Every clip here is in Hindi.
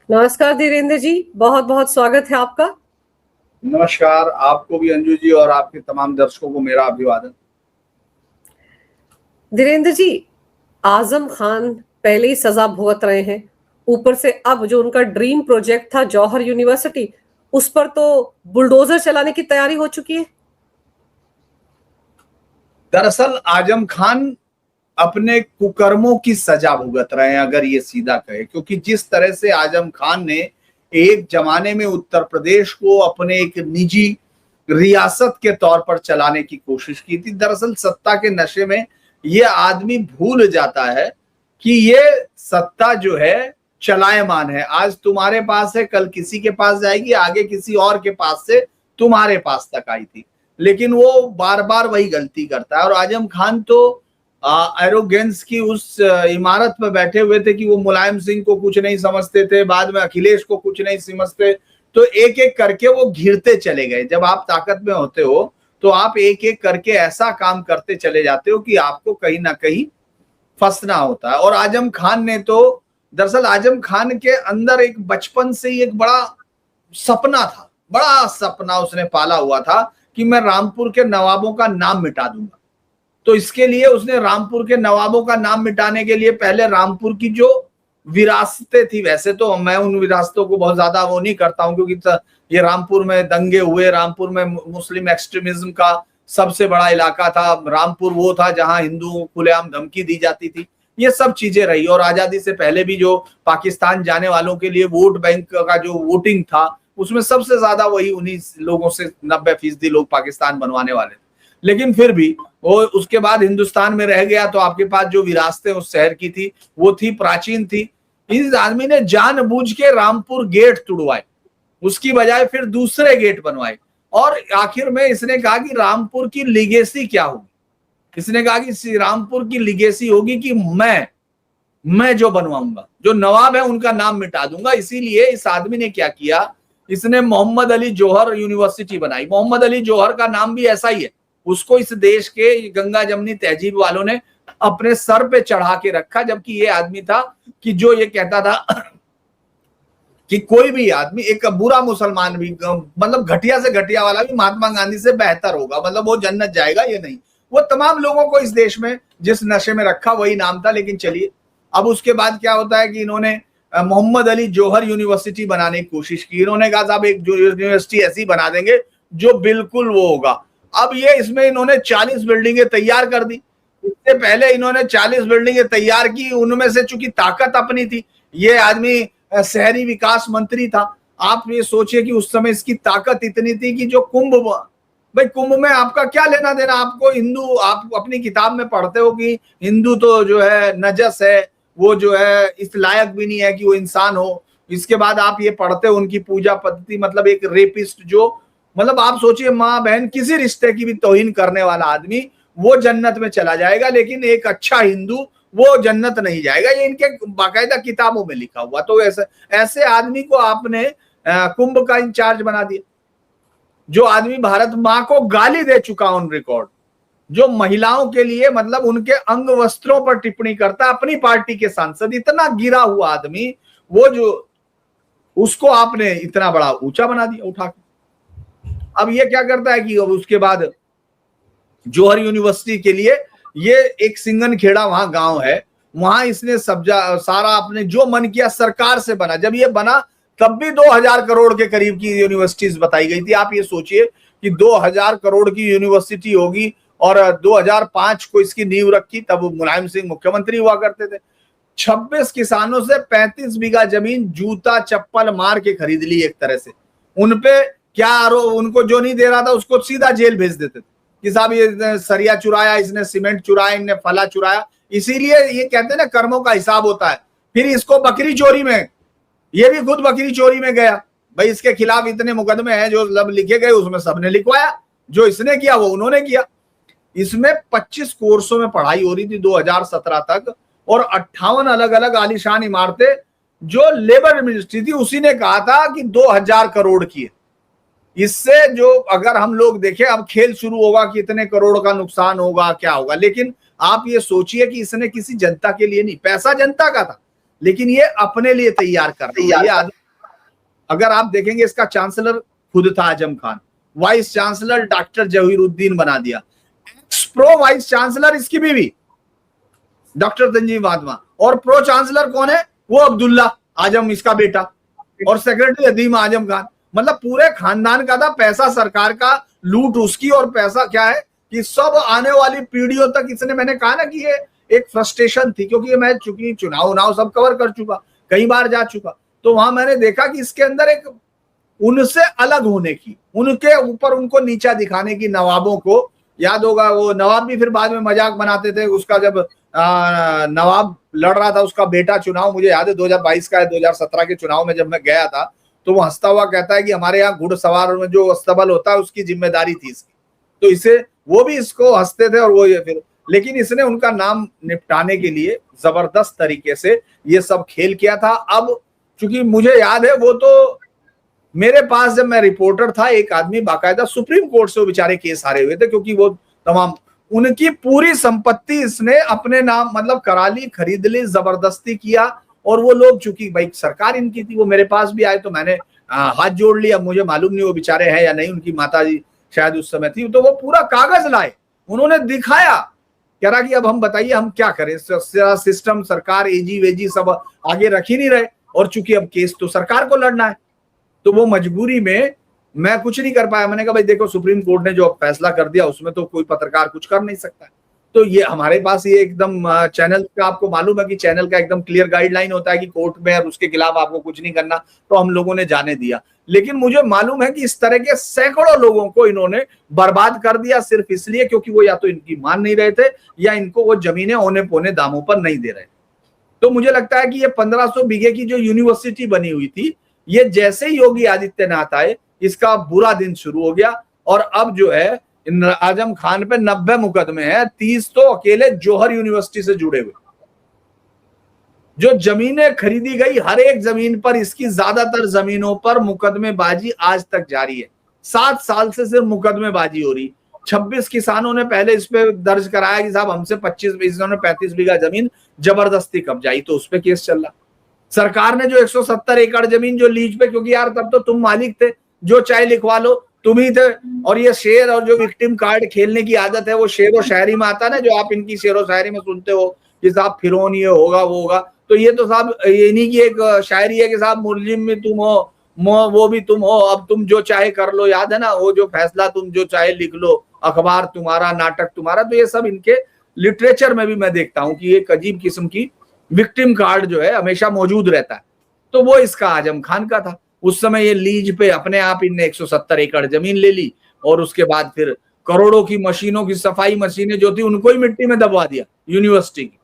नमस्कार धीरेन्द्र जी, बहुत बहुत स्वागत है आपका। नमस्कार, आपको भी अंजू जी और आपके तमाम दर्शकों को मेरा अभिवादन। धीरेन्द्र जी, आजम खान पहले ही सजा भुगत रहे हैं, ऊपर से अब जो उनका ड्रीम प्रोजेक्ट था जौहर यूनिवर्सिटी, उस पर तो बुलडोजर चलाने की तैयारी हो चुकी है। दरअसल आजम खान अपने कुकर्मों की सजा भुगत रहे हैं, अगर ये सीधा कहे, क्योंकि जिस तरह से आजम खान ने एक जमाने में उत्तर प्रदेश को अपने एक निजी रियासत के तौर पर चलाने की कोशिश की थी। दरअसल सत्ता के नशे में ये आदमी भूल जाता है कि ये सत्ता जो है चलायमान है। आज तुम्हारे पास है, कल किसी के पास जाएगी, आगे किसी और के पास से तुम्हारे पास तक आई थी, लेकिन वो बार बार वही गलती करता है। और आजम खान तो एरोगेंस की उस इमारत पर बैठे हुए थे कि वो मुलायम सिंह को कुछ नहीं समझते थे, बाद में अखिलेश को कुछ नहीं समझते, तो एक एक करके वो घिरते चले गए। जब आप ताकत में होते हो तो आप एक एक करके ऐसा काम करते चले जाते हो कि आपको कहीं ना कहीं फंसना होता है। और आजम खान ने तो, दरअसल आजम खान के अंदर एक बचपन से ही एक बड़ा सपना था, बड़ा सपना उसने पाला हुआ था कि मैं रामपुर के नवाबों का नाम मिटा दूंगा। तो इसके लिए उसने रामपुर के नवाबों का नाम मिटाने के लिए पहले रामपुर की जो विरासतें थी, वैसे तो मैं उन विरासतों को बहुत ज्यादा वो नहीं करता हूं, क्योंकि ये रामपुर में दंगे हुए, रामपुर में मुस्लिम एक्सट्रीमिज्म का सबसे बड़ा इलाका था, रामपुर वो था जहां हिंदुओं को खुलेआम धमकी दी जाती थी, ये सब चीजें रही। और आजादी से पहले भी जो पाकिस्तान जाने वालों के लिए वोट बैंक का जो वोटिंग था, उसमें सबसे ज्यादा वही उन्हीं लोगों से 90% लोग पाकिस्तान बनवाने वाले थे। लेकिन फिर भी वो उसके बाद हिंदुस्तान में रह गया, तो आपके पास जो विरासतें उस शहर की थी वो थी, प्राचीन थी। इस आदमी ने जानबूझ के रामपुर गेट तुड़वाए, उसकी बजाय फिर दूसरे गेट बनवाए। और आखिर में इसने कहा कि रामपुर की लिगेसी क्या होगी, इसने कहा कि रामपुर की लिगेसी होगी कि मैं जो बनवाऊंगा, जो नवाब है उनका नाम मिटा दूंगा। इसीलिए इस आदमी ने क्या किया, इसने मोहम्मद अली जौहर यूनिवर्सिटी बनाई। मोहम्मद अली जौहर का नाम भी ऐसा ही है, उसको इस देश के गंगा जमनी तहजीब वालों ने अपने सर पे चढ़ा के रखा, जबकि ये आदमी था कि जो ये कहता था कि कोई भी आदमी, एक बुरा मुसलमान भी, मतलब घटिया से घटिया वाला भी महात्मा गांधी से बेहतर होगा, मतलब वो जन्नत जाएगा, ये नहीं। वो तमाम लोगों को इस देश में जिस नशे में रखा वही नाम था। लेकिन चलिए, अब उसके बाद क्या होता है कि इन्होंने मोहम्मद अली जौहर यूनिवर्सिटी बनाने की कोशिश की। इन्होंने कहा साहब एक यूनिवर्सिटी ऐसी बना देंगे जो बिल्कुल वो होगा। अब ये इसमें इन्होंने 40 बिल्डिंगें तैयार कर दी। इससे पहले इन्होंने 40 बिल्डिंगें तैयार की, उनमें से चूंकि ताकत अपनी थी, ये आदमी शहरी विकास मंत्री था। आप ये सोचिए कि उस समय इसकी ताकत इतनी थी कि जो भाई कुंभ में आपका क्या लेना देना, आपको हिंदू, आप अपनी किताब में पढ़ते हो कि हिंदू तो जो है नजस है, वो जो है इस लायक भी नहीं है कि वो इंसान हो। इसके बाद आप ये पढ़ते हो उनकी पूजा पद्धति, मतलब एक रेपिस्ट, जो मतलब आप सोचिए माँ बहन किसी रिश्ते की भी तौहीन करने वाला आदमी वो जन्नत में चला जाएगा, लेकिन एक अच्छा हिंदू वो जन्नत नहीं जाएगा। ये इनके बाकायदा किताबों में लिखा हुआ। तो ऐसे आदमी को आपने कुंभ का इंचार्ज बना दिया, जो आदमी भारत माँ को गाली दे चुका ऑन रिकॉर्ड, जो महिलाओं के लिए मतलब उनके अंग वस्त्रों पर टिप्पणी करता, अपनी पार्टी के सांसद, इतना गिरा हुआ आदमी, वो जो उसको आपने इतना बड़ा ऊंचा बना दिया उठा के। अब ये क्या करता है कि अब उसके बाद जौहर यूनिवर्सिटी के लिए, ये एक सिंगन खेड़ा वहां गांव है, वहां इसने सारा अपने जो मन किया सरकार से बना। जब ये बना तब भी 2000 करोड़ के करीब की यूनिवर्सिटीज बताई गई थी। आप ये सोचिए कि 2000 करोड़ की यूनिवर्सिटी होगी, और 2005 को इसकी नींव रखी, तब मुलायम सिंह मुख्यमंत्री हुआ करते थे। 26 किसानों से 35 बीघा जमीन जूता चप्पल मार के खरीद ली एक तरह से। उनपे क्या आरोप, उनको जो नहीं दे रहा था उसको सीधा जेल भेज देते थे कि साहब ये सरिया चुराया, इसने सीमेंट चुराया, इनने फला चुराया। इसीलिए ये कहते हैं ना कर्मों का हिसाब होता है। फिर इसको बकरी चोरी में, ये भी खुद बकरी चोरी में गया। भाई इसके खिलाफ इतने मुकदमे हैं जो लब लिखे गए, उसमें सबने लिखवाया, जो इसने किया वो उन्होंने किया। इसमें 25 कोर्सों में पढ़ाई हो रही थी 2017 तक, और 58 अलग अलग आलीशान इमारतें जो लेबर मिनिस्ट्री थी उसी ने कहा था कि 2000 करोड़ की है। इससे जो अगर हम लोग देखें, अब खेल शुरू होगा कि इतने करोड़ का नुकसान होगा, क्या होगा। लेकिन आप ये सोचिए कि इसने किसी जनता के लिए नहीं, पैसा जनता का था, लेकिन ये अपने लिए तैयार कर, ये आदमी अगर आप देखेंगे इसका चांसलर खुद था Azam Khan, vice chancellor doctor Zahiruddin बना दिया, प्रो वाइस चांसलर इसकी बीवी डॉक्टर तंजीम फातिमा, और प्रो चांसलर कौन है, वो अब्दुल्ला आजम इसका बेटा, और सेक्रेटरी अदीम आजम खान। मतलब पूरे खानदान का था, पैसा सरकार का, लूट उसकी, और पैसा क्या है कि सब आने वाली पीढ़ियों तक इसने, मैंने कहा ना कि ये एक फ्रस्ट्रेशन थी, क्योंकि मैं चूंकि चुनाव सब कवर कर चुका, कई बार जा चुका, तो वहां मैंने देखा कि इसके अंदर एक उनसे अलग होने की, उनके ऊपर उनको नीचा दिखाने की, नवाबों को याद होगा, वो नवाब भी फिर बाद में मजाक बनाते थे उसका, जब नवाब लड़ रहा था उसका बेटा चुनाव, मुझे याद है 2022 का है, 2017 के चुनाव में जब मैं गया था, तो वो हंसता हुआ कहता है कि हमारे यहाँ घुड़सवार में जो अस्तबल होता है उसकी जिम्मेदारी थी इसकी, तो इसे वो भी इसको हंसते थे, और वो ये फिर, लेकिन इसने उनका नाम निपटाने के लिए जबरदस्त तरीके से ये सब खेल किया था। अब चूंकि मुझे याद है, वो तो मेरे पास जब मैं रिपोर्टर था, एक आदमी बाकायदा सुप्रीम कोर्ट से वो बेचारे केस हारे हुए थे, क्योंकि वो तमाम उनकी पूरी संपत्ति इसने अपने नाम मतलब करा ली, खरीद ली, जबरदस्ती किया, और वो लोग चूंकि भाई सरकार इनकी थी, वो मेरे पास भी आए, तो मैंने हाथ जोड़ लिया, मुझे मालूम नहीं वो बेचारे हैं या नहीं, उनकी माता जी शायद उस समय थी, तो वो पूरा कागज लाए, उन्होंने दिखाया, कह रहा कि अब हम बताइए हम क्या करें, सिस्टम सरकार एजी वेजी सब आगे रख ही नहीं रहे, और चूंकि अब केस तो सरकार को लड़ना है, तो वो मजबूरी में मैं कुछ नहीं कर पाया। मैंने कहा भाई देखो, सुप्रीम कोर्ट ने जो फैसला कर दिया उसमें तो कोई पत्रकार कुछ कर नहीं सकता। तो ये हमारे पास ये एकदम चैनल का, आपको मालूम है कि चैनल का एकदम क्लियर गाइडलाइन होता है कि कोर्ट में और उसके खिलाफ आपको कुछ नहीं करना, तो हम लोगों ने जाने दिया। लेकिन मुझे मालूम है कि इस तरह के सैकड़ों लोगों को इन्होंने बर्बाद कर दिया, सिर्फ इसलिए क्योंकि वो या तो इनकी मान नहीं रहे थे, या इनको वो जमीनें औने पौने दामों पर नहीं दे रहे। तो मुझे लगता है कि ये 1500 बीघे की जो यूनिवर्सिटी बनी हुई थी, ये जैसे ही योगी आदित्यनाथ आए, इसका बुरा दिन शुरू हो गया, और अब जो है आजम खान पे 90 मुकदमे हैं, 30 तो अकेले जौहर यूनिवर्सिटी से जुड़े हुए। जो जमीनें खरीदी गई, हर एक जमीन पर, इसकी ज्यादातर जमीनों पर मुकदमेबाजी आज तक जारी है। 7 साल से सिर्फ मुकदमेबाजी हो रही। 26 किसानों ने पहले इस पे दर्ज कराया कि साहब हमसे 35 बीघा जमीन जबरदस्ती कब्जाई, तो उस पे केस चल रहा। सरकार ने जो 170 एकड़ जमीन जो लीज पे, क्योंकि यार तब तो तुम मालिक थे, जो चाहे लिखवा लो, तुम ही थे, और ये शेर और जो विक्टिम कार्ड खेलने की आदत है, वो शेर व शायरी में आता ना, जो आप इनकी शेर व शायरी में सुनते हो कि साहब फिरौन ये होगा वो होगा, तो ये तो साहब इन्हीं की एक शायरी है कि साहब मुलजिम में तुम हो, वो भी तुम हो, अब तुम जो चाहे कर लो, याद है ना वो जो फैसला, तुम जो चाहे लिख लो, अखबार तुम्हारा, नाटक तुम्हारा। तो ये सब इनके लिटरेचर में भी मैं देखता हूँ कि एक अजीब किस्म की विक्टिम कार्ड जो है हमेशा मौजूद रहता है। तो वो इसका आजम खान का था। उस समय ये लीज पे अपने आप इनने 170 एकड़ जमीन ले ली, और उसके बाद फिर करोड़ों की मशीनों की, सफाई मशीनें जो थी उनको ही मिट्टी में दबवा दिया यूनिवर्सिटी की।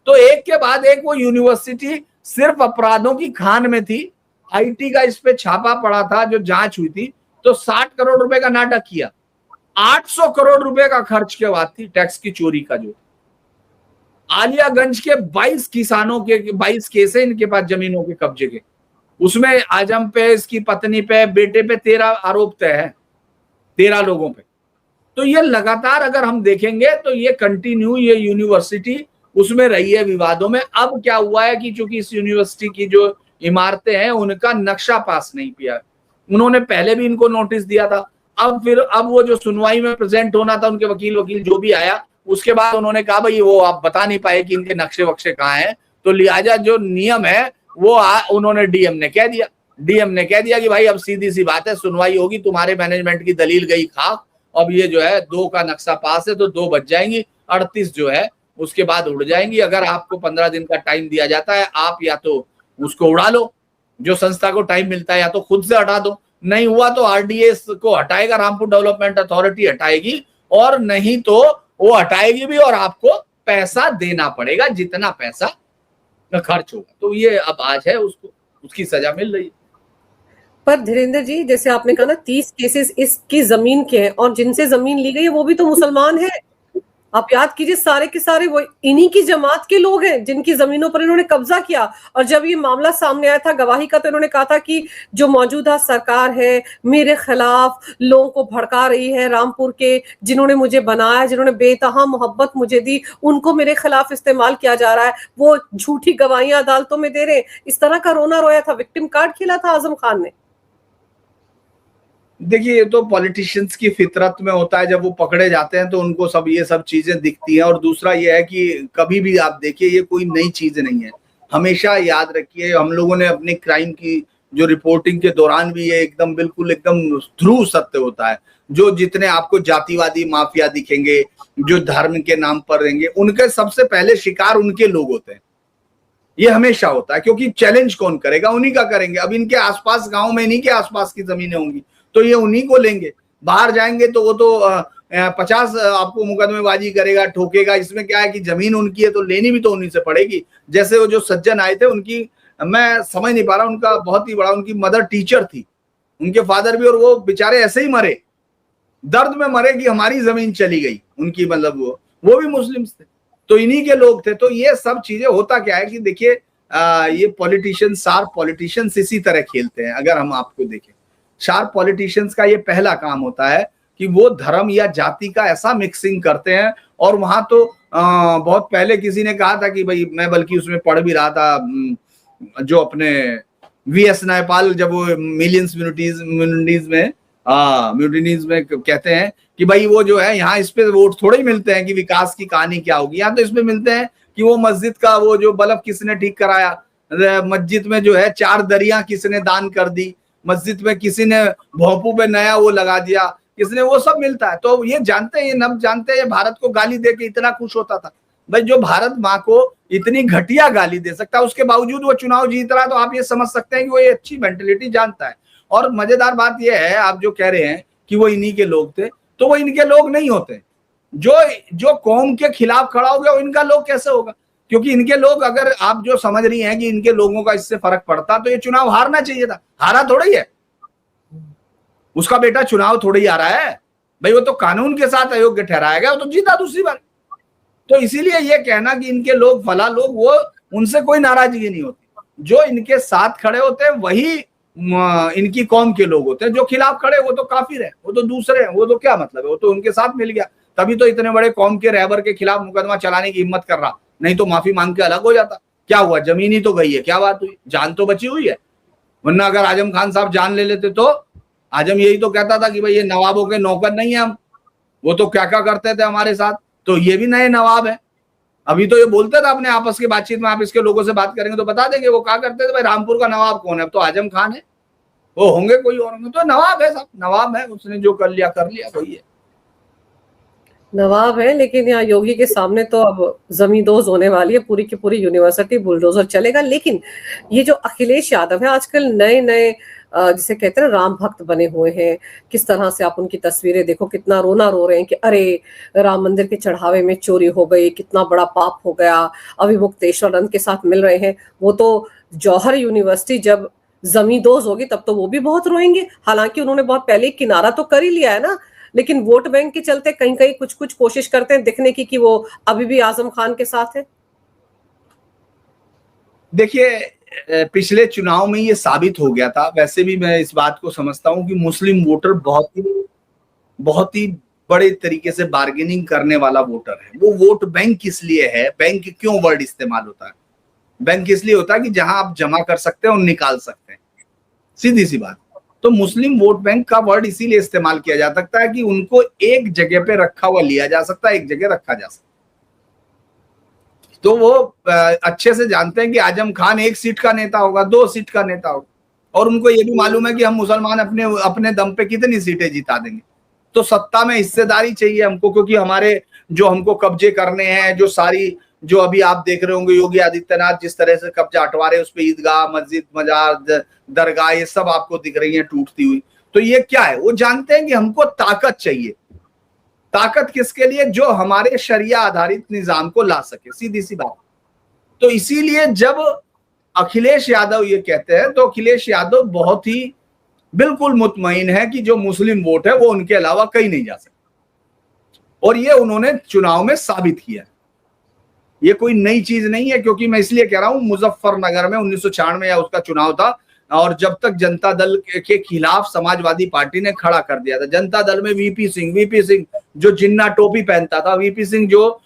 तो एक के बाद एक वो यूनिवर्सिटी सिर्फ अपराधों की खान में थी। आईटी का इस पे छापा पड़ा था, जो जांच हुई थी, तो 60 करोड़ रुपए का नाटक किया, 800 करोड़ रुपए का खर्च के बाद थी टैक्स की चोरी का। जो आलियागंज के 22 किसानों के 22 केस है इनके पास जमीनों के कब्जे के, उसमें आजम पे, इसकी पत्नी पे, बेटे पे 13 आरोप तय है, 13 लोगों पे। तो ये लगातार अगर हम देखेंगे तो ये कंटिन्यू, ये यूनिवर्सिटी उसमें रही है विवादों में। अब क्या हुआ है कि चूंकि इस यूनिवर्सिटी की जो इमारतें हैं उनका नक्शा पास नहीं किया, उन्होंने पहले भी इनको नोटिस दिया था। अब वो जो सुनवाई में प्रेजेंट होना था, उनके वकील जो भी आया, उसके बाद उन्होंने कहा भाई वो आप बता नहीं पाए कि इनके नक्शे वक्शे कहाँ हैं, तो लिहाजा जो नियम है वो उन्होंने डीएम ने कह दिया कि भाई अब सीधी सी बात है, सुनवाई होगी, तुम्हारे मैनेजमेंट की दलील गई खाक, अब ये जो है 2 का नक्शा पास है तो 2 बच जाएंगी, 38 जो है उसके बाद उड़ जाएंगी। अगर आपको 15 दिन का टाइम दिया जाता है, आप या तो उसको उड़ा लो, जो संस्था को टाइम मिलता है, या तो खुद से हटा दो, नहीं हुआ तो आरडीएस को हटाएगा, रामपुर डेवलपमेंट अथॉरिटी हटाएगी, और नहीं तो वो हटाएगी भी और आपको पैसा देना पड़ेगा, जितना पैसा खर्च होगा। तो ये अब आज है, उसको उसकी सजा मिल रही है। पर धीरेन्द्र जी, जैसे आपने कहा ना 30 केसेस इसकी जमीन के हैं, और जिनसे जमीन ली गई है वो भी तो मुसलमान है। आप याद कीजिए, सारे के सारे वो इन्हीं की जमात के लोग हैं जिनकी जमीनों पर इन्होंने कब्जा किया। और जब ये मामला सामने आया था गवाही का, तो इन्होंने कहा था कि जो मौजूदा सरकार है मेरे खिलाफ लोगों को भड़का रही है, रामपुर के जिन्होंने मुझे बनाया, जिन्होंने बेतहा मोहब्बत मुझे दी, उनको मेरे खिलाफ इस्तेमाल किया जा रहा है, वो झूठी गवाहियां अदालतों में दे रहे हैं। इस तरह का रोना रोया था, विक्टिम कार्ड खेला था आजम खान ने। देखिए, ये तो पॉलिटिशियंस की फितरत में होता है, जब वो पकड़े जाते हैं तो उनको सब ये सब चीजें दिखती हैं। और दूसरा ये है कि कभी भी आप देखिए, ये कोई नई चीज नहीं है। हमेशा याद रखिए, हम लोगों ने अपनी क्राइम की जो रिपोर्टिंग के दौरान भी ये एकदम बिल्कुल एकदम ध्रुव सत्य होता है। जो जितने आपको जातिवादी माफिया दिखेंगे, जो धर्म के नाम पर रहेंगे, उनके सबसे पहले शिकार उनके लोग होते हैं। ये हमेशा होता है, क्योंकि चैलेंज कौन करेगा? उन्हीं का करेंगे। अब इनके आसपास गांव में इन्हीं के आसपास की जमीनें होंगी तो ये उन्हीं को लेंगे। बाहर जाएंगे तो वो तो 50 आपको मुकदमेबाजी करेगा, ठोकेगा। इसमें क्या है कि जमीन उनकी है तो लेनी भी तो उन्हीं से पड़ेगी। जैसे वो जो सज्जन आए थे, उनकी मैं समझ नहीं पा रहा, उनका बहुत ही बड़ा, उनकी मदर टीचर थी, उनके फादर भी, और वो बेचारे ऐसे ही मरे, दर्द में मरे कि हमारी जमीन चली गई उनकी। मतलब वो भी मुस्लिम थे, तो इन्हीं के लोग थे। तो ये सब चीजें होता क्या है कि देखिए, ये पॉलिटिशियन, शार्प पॉलिटिशियंस इसी तरह खेलते हैं। अगर हम आपको देखें, शार्प पॉलिटिशियंस का ये पहला काम होता है कि वो धर्म या जाति का ऐसा मिक्सिंग करते हैं। और वहां तो बहुत पहले किसी ने कहा था कि भाई, मैं बल्कि उसमें पढ़ भी रहा था, जो अपने वीएस नायपाल, जब वो मिलियंस म्यूटिनीज में कहते हैं कि भाई वो जो है, यहाँ इस पे वोट थोड़े ही मिलते हैं कि विकास की कहानी क्या होगी। यहाँ तो इसमें मिलते हैं कि वो मस्जिद का वो जो बल्ब किसने ठीक कराया, मस्जिद में जो है 4 दरिया किसने दान कर दी, मस्जिद में किसी ने भोंपू पे नया वो लगा दिया, किसने, वो सब मिलता है। तो ये जानते हैं, ये नब जानते हैं, ये भारत को गाली दे के इतना खुश होता था। भाई, जो भारत माँ को इतनी घटिया गाली दे सकता है, उसके बावजूद वो चुनाव जीत रहा है, तो आप ये समझ सकते हैं कि वो ये अच्छी मेंटेलिटी जानता है। और मजेदार बात यह है, आप जो कह रहे हैं कि वो इन्हीं के लोग थे, तो वो इनके लोग नहीं होते। जो कौम के खिलाफ खड़ा हो गया वो इनका लोग कैसे होगा? क्योंकि इनके लोग, अगर आप जो समझ रही हैं कि इनके लोगों का इससे फर्क पड़ता, तो ये चुनाव हारना चाहिए था। हारा थोड़ा ही है, उसका बेटा चुनाव थोड़ी ही आ रहा है भाई। वो तो कानून के साथ अयोग्य ठहराया गया, वो तो जीता दूसरी बार। तो इसीलिए ये कहना कि इनके लोग फला लोग, वो उनसे कोई नाराजगी नहीं होती। जो इनके साथ खड़े होते हैं वही इनकी कौम के लोग होते हैं। जो खिलाफ खड़े, वो तो काफिर है, वो तो दूसरे हैं, वो तो क्या मतलब है, वो तो उनके साथ मिल गया। तभी तो इतने बड़े कौम के रहबर के खिलाफ मुकदमा चलाने की हिम्मत कर रहा, नहीं तो माफी मांग के अलग हो जाता। क्या हुआ? जमीन ही तो गई है, क्या बात हुई? जान तो बची हुई है। वरना अगर आजम खान साहब जान ले लेते तो आजम यही तो कहता था कि भाई, ये नवाबों के नौकर नहीं है हम, वो तो क्या क्या करते थे हमारे साथ, तो ये भी नए नवाब है। अभी तो ये बोलते थे अपने आपस की बातचीत में, आप इसके लोगों से बात करेंगे तो बता देंगे वो क्या करते थे। भाई, रामपुर का नवाब कौन है? अब तो आजम खान है, वो होंगे कोई और होंगे, तो नवाब है, सब नवाब है, उसने जो कर लिया वही है। नवाब है, लेकिन यहाँ योगी के सामने तो अब जमींदोज होने वाली है। पूरी की पूरी यूनिवर्सिटी बुलडोजर चलेगा। लेकिन ये जो अखिलेश यादव है, आजकल नए नए जिसे कहते हैं राम भक्त बने हुए हैं। किस तरह से आप उनकी तस्वीरें देखो, कितना रोना रो रहे हैं कि अरे, राम मंदिर के चढ़ावे में चोरी हो गई, कितना बड़ा पाप हो गया। अभी मुक्तेश्वर के साथ मिल रहे हैं। वो तो जौहर यूनिवर्सिटी जब जमींदोज होगी तब तो वो भी बहुत रोएंगे। हालांकि उन्होंने बहुत पहले किनारा तो कर ही लिया है ना, लेकिन वोट बैंक के चलते कहीं कहीं कुछ कुछ कोशिश करते हैं दिखने की कि वो अभी भी आजम खान के साथ है। देखिए, पिछले चुनाव में ये साबित हो गया था। वैसे भी मैं इस बात को समझता हूं कि मुस्लिम वोटर बहुत ही बड़े तरीके से बार्गेनिंग करने वाला वोटर है। वो वोट बैंक किस लिए है? बैंक क्यों वर्ड इस्तेमाल होता है? बैंक इसलिए होता है कि जहां आप जमा कर सकते हैं और निकाल सकते हैं, सीधी सी बात। तो मुस्लिम वोट बैंक का वर्ड इसीलिए इस्तेमाल किया जा सकता है कि उनको एक जगह पे रखा हुआ लिया जा सकता है, एक जगह रखा जा सकता है। तो वो अच्छे से जानते हैं कि आजम खान 1 सीट का नेता होगा, 2 सीट का नेता होगा, और उनको ये भी मालूम है कि हम मुसलमान अपने अपने दम पे कितनी सीटें जिता देंगे। तो सत्ता में हिस्सेदारी चाहिए हमको, क्योंकि हमारे जो हमको कब्जे करने हैं, जो सारी, जो अभी आप देख रहे होंगे योगी आदित्यनाथ जिस तरह से कब्जा हटवा रहे हैं, उस पे ईदगाह, मस्जिद, मजार, दरगाह, ये सब आपको दिख रही है टूटती हुई। तो ये क्या है? वो जानते हैं कि हमको ताकत चाहिए। ताकत किसके लिए? जो हमारे शरिया आधारित निजाम को ला सके, सीधी सी बात। तो इसीलिए जब अखिलेश यादव ये कहते हैं, तो अखिलेश यादव बहुत ही बिल्कुल मुतमईन है कि जो मुस्लिम वोट है वो उनके अलावा कहीं नहीं जा सकता। और ये उन्होंने चुनाव में साबित किया। ये कोई नई चीज नहीं है, क्योंकि मैं इसलिए कह रहा हूं, मुजफ्फरनगर में 1996 या उसका चुनाव था, और जब तक जनता दल के खिलाफ समाजवादी पार्टी ने खड़ा कर दिया था। जनता दल में वीपी सिंह जो जिन्ना टोपी पहनता था, वीपी सिंह जो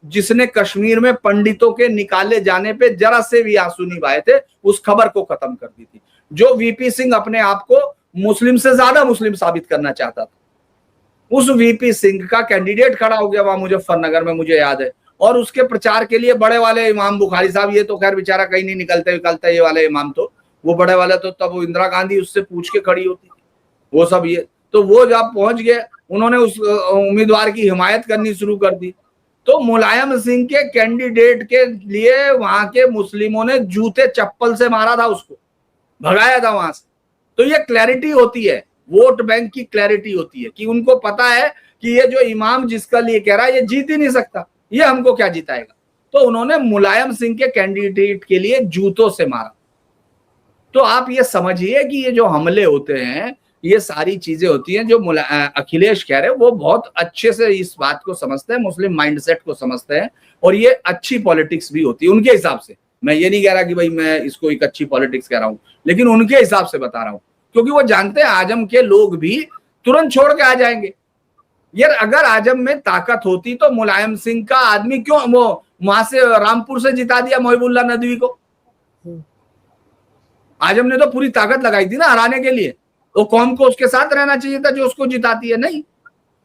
जिसने कश्मीर में पंडितों के निकाले जाने पे जरा से भी आंसू नहीं बहाए थे, उस खबर को खत्म कर दी थी। जो वीपी सिंह अपने आप को मुस्लिम से ज्यादा मुस्लिम साबित करना चाहता था। उस वीपी सिंह का कैंडिडेट खड़ा हो गया वहां मुजफ्फरनगर में, मुझे याद है, और उसके प्रचार के लिए बड़े वाले इमाम बुखारी साहब, ये तो खैर बेचारा कहीं नहीं निकलते ये वाले इमाम, तो वो बड़े वाले तो तब इंदिरा गांधी उससे पूछ के खड़ी होती थी, वो सब ये, तो वो जब पहुंच गए उन्होंने उस उम्मीदवार की हिमायत करनी शुरू कर दी। तो मुलायम सिंह के कैंडिडेट के लिए वहां के मुस्लिमों ने जूते चप्पल से मारा था, उसको भगाया था वहां से। तो ये क्लैरिटी होती है, वोट बैंक की क्लैरिटी होती है कि उनको पता है कि ये जो इमाम जिसका लिए कह रहा है ये जीत ही नहीं सकता, ये हमको क्या जिताएगा। तो उन्होंने मुलायम सिंह के कैंडिडेट के लिए जूतों से मारा। तो आप ये समझिए कि ये जो हमले होते हैं, ये सारी चीजें होती हैं। जो अखिलेश कह रहे हैं वो बहुत अच्छे से इस बात को समझते हैं, मुस्लिम माइंडसेट को समझते हैं, और ये अच्छी पॉलिटिक्स भी होती है उनके हिसाब से। मैं ये नहीं कह रहा कि भाई मैं इसको एक अच्छी पॉलिटिक्स कह रहा हूं, लेकिन उनके हिसाब से बता रहा हूं, क्योंकि वो जानते हैं आजम के लोग भी तुरंत छोड़ के आ जाएंगे। यार अगर आजम में ताकत होती तो मुलायम सिंह का आदमी क्यों वो वहां से रामपुर से जिता दिया मोहिबुल्लाह नदवी को। आजम ने तो पूरी ताकत लगाई थी ना हराने के लिए, वो कौम को उसके साथ रहना चाहिए था जो उसको जिताती है। नहीं,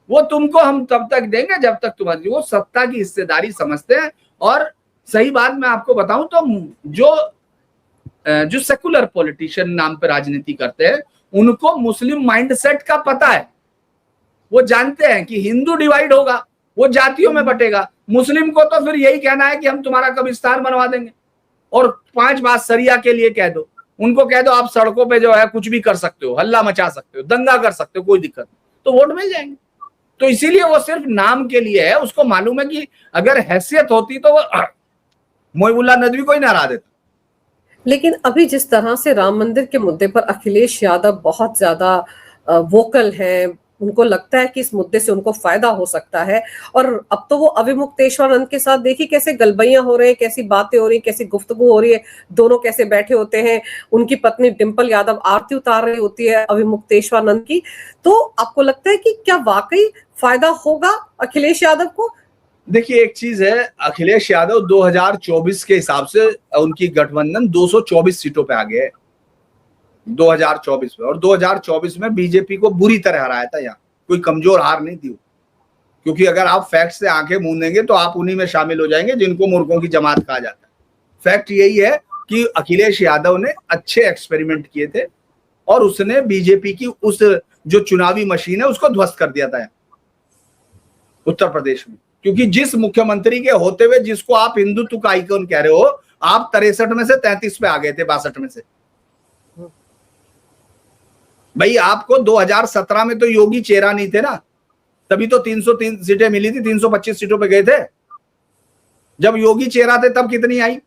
वो तुमको हम तब तक देंगे जब तक तुम्हारी, वो सत्ता की हिस्सेदारी समझते हैं। और सही बात मैं आपको बताऊं तो जो सेकुलर पॉलिटिशियन नाम पे राजनीति करते हैं उनको मुस्लिम माइंडसेट का पता है। वो जानते हैं कि हिंदू डिवाइड होगा, वो जातियों में बटेगा, मुस्लिम को तो फिर यही कहना है कि हम तुम्हारा कब्रिस्तान बनवा देंगे और 5 बात सरिया के लिए कह दो। उनको कह दो आप सड़कों पे जो है कुछ भी कर सकते हो, हल्ला मचा सकते हो, दंगा कर सकते हो, कोई दिक्कत नहीं, तो वोट मिल जाएंगे। तो इसीलिए वो सिर्फ नाम के लिए है। उसको मालूम है कि अगर हैसियत होती तो वो मोहिबुल्लाह नदवी को ही ना हरा देता। लेकिन अभी जिस तरह से राम मंदिर के मुद्दे पर अखिलेश यादव बहुत ज्यादा वोकल हैं, उनको लगता है कि इस मुद्दे से उनको फायदा हो सकता है, और अब तो वो अविमुक्तेश्वरानंद के साथ देखिए कैसे गलबैयां हो रहे हैं, कैसी बातें हो रही है, कैसी गुफ्तगू हो रही है, दोनों कैसे बैठे होते हैं, उनकी पत्नी डिंपल यादव आरती उतार रही होती है अविमुक्तेश्वरानंद की। तो आपको लगता है कि क्या वाकई फायदा होगा अखिलेश यादव को? देखिए एक चीज है, अखिलेश यादव 2024 के हिसाब से उनकी गठबंधन 224 सीटों पे आ गए 2024 में, और 2024 में बीजेपी को बुरी तरह हराया था। यहाँ कोई कमजोर हार नहीं थी, क्योंकि अगर आप फैक्ट से आंखें मूंदेंगे तो आप उन्हीं में शामिल हो जाएंगे जिनको मूर्खों की जमात कहा जाता है। फैक्ट यही है कि अखिलेश यादव ने अच्छे एक्सपेरिमेंट किए थे और उसने बीजेपी की उस जो चुनावी मशीन है उसको ध्वस्त कर दिया था उत्तर प्रदेश में। क्योंकि जिस मुख्यमंत्री के होते हुए जिसको आप हिंदुत्व का आइकॉन कह रहे हो, आप 63 में से 33 पे आ गए थे, 62 में से। भाई आपको 2017 में तो योगी चेहरा नहीं थे ना, तभी तो 303 सीटें मिली थी, 325 सीटों पे गए थे। जब योगी चेहरा थे तब कितनी आई?